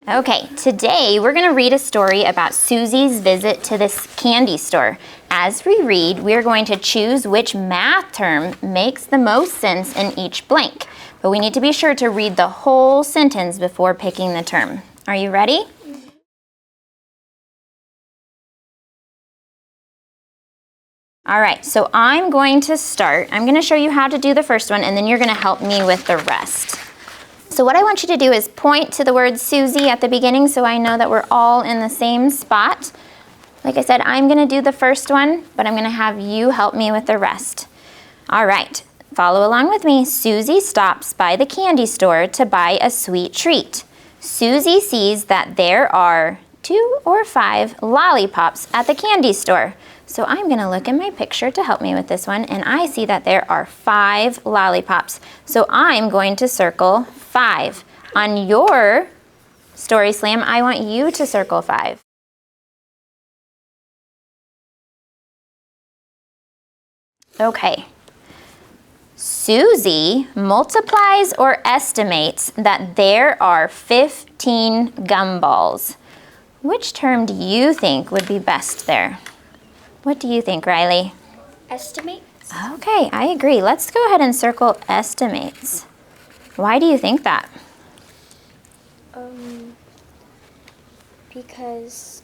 Okay, today we're going to read a story about Susie's visit to this candy store. As we read, we're going to choose which math term makes the most sense in each blank. But we need to be sure to read the whole sentence before picking the term. Are you ready? All right, so I'm going to start. I'm going to show you how to do the first one, and then you're going to help me with the rest. So what I want you to do is point to the word Susie at the beginning so I know that we're all in the same spot. Like I said, I'm going to do the first one, but I'm going to have you help me with the rest. All right, follow along with me. Susie stops by the candy store to buy a sweet treat. Susie sees that there are 2 or 5 lollipops at the candy store. So I'm going to look in my picture to help me with this one, and I see that there are 5 lollipops. So I'm going to circle 5. On your Story Slam, I want you to circle 5. Okay. Susie multiplies or estimates that there are 15 gumballs. Which term do you think would be best there? What do you think, Riley? Estimates. Okay, I agree. Let's go ahead and circle estimates. Why do you think that? Because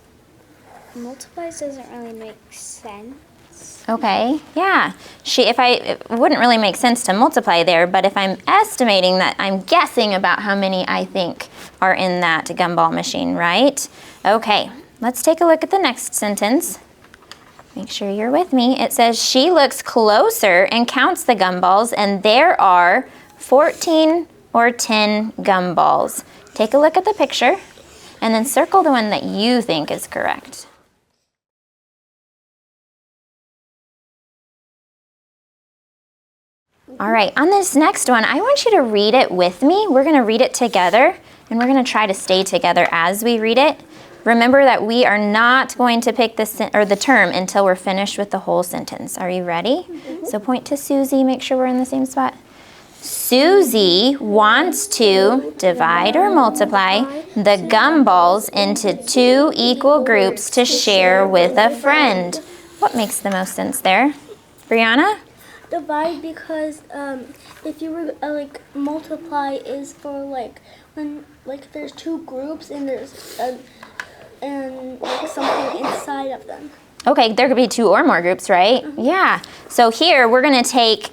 multiplies doesn't really make sense. Okay, yeah. It wouldn't really make sense to multiply there, but if I'm estimating that, I'm guessing about how many I think are in that gumball machine, right? Okay, let's take a look at the next sentence. Make sure you're with me. It says, she looks closer and counts the gumballs, and there are 14 or 10 gumballs. Take a look at the picture, and then circle the one that you think is correct. All right, on this next one, I want you to read it with me. We're going to read it together, and we're going to try to stay together as we read it. Remember that we are not going to pick the term until we're finished with the whole sentence. Are you ready? Mm-hmm. So point to Susie, make sure we're in the same spot. Susie wants to divide or multiply the gumballs into 2 equal groups to share with a friend. What makes the most sense there? Brianna? Divide, because if you were multiply is for when there's 2 groups and there's something inside of them. Okay, there could be 2 or more groups, right? Mm-hmm. Yeah. So here we're going to take,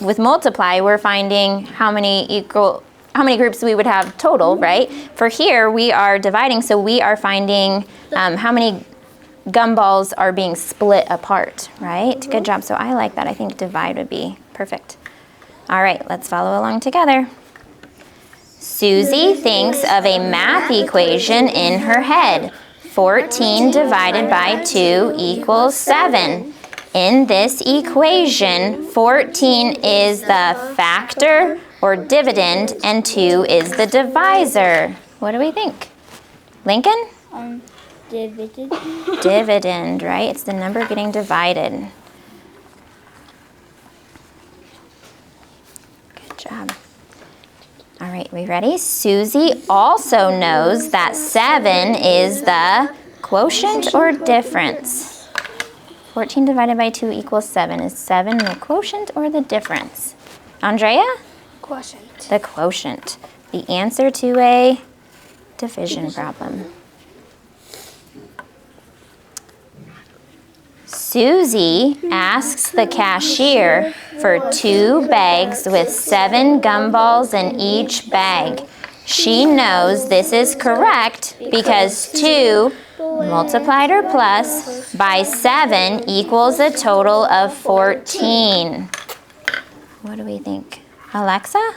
with multiply, we're finding how many groups we would have total, right? For here we are dividing, so we are finding how many gumballs are being split apart, right? Mm-hmm. Good job. So I like that. I think divide would be perfect. All right, let's follow along together. Susie thinks of a math equation in her head. 14 divided by 2 equals 7. In this equation, 14 is the factor or dividend, and 2 is the divisor. What do we think? Lincoln? Dividend. Dividend, right? It's the number getting divided. Good job. All right, we ready? Susie also knows that 7 is the quotient or difference. 14 divided by 2 equals 7. Is 7 the quotient or the difference? Andrea? Quotient. The quotient. The answer to a division problem. Susie asks the cashier for 2 bags with 7 gumballs in each bag. She knows this is correct because 2 multiplied or plus by 7 equals a total of 14. What do we think? Alexa?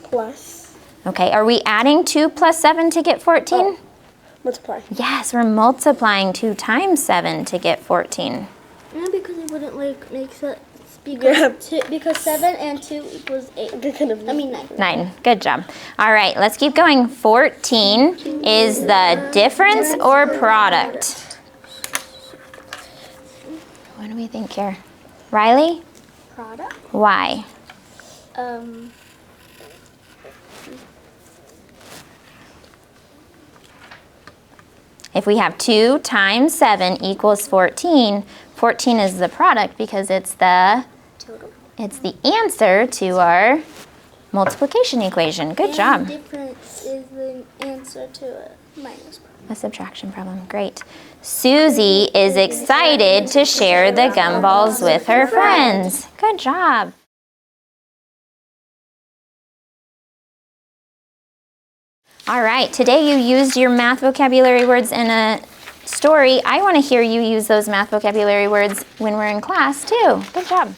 Plus. Okay, are we adding 2 plus 7 to get 14? Multiply. Yes, we're multiplying 2 times 7 to get 14. No, because it wouldn't make sense. Because 7 and 2 equals 8. 9. 9. Good job. All right, let's keep going. 14 is the difference or product. What do we think here? Riley? Product? Why? If we have 2 times 7 equals 14, 14 is the product because it's the answer to our multiplication equation. Good job. The difference is the answer to a minus problem. A subtraction problem. Great. Susie is excited to share the gumballs with her friends. Good job. All right, today you used your math vocabulary words in a story. I want to hear you use those math vocabulary words when we're in class too. Good job.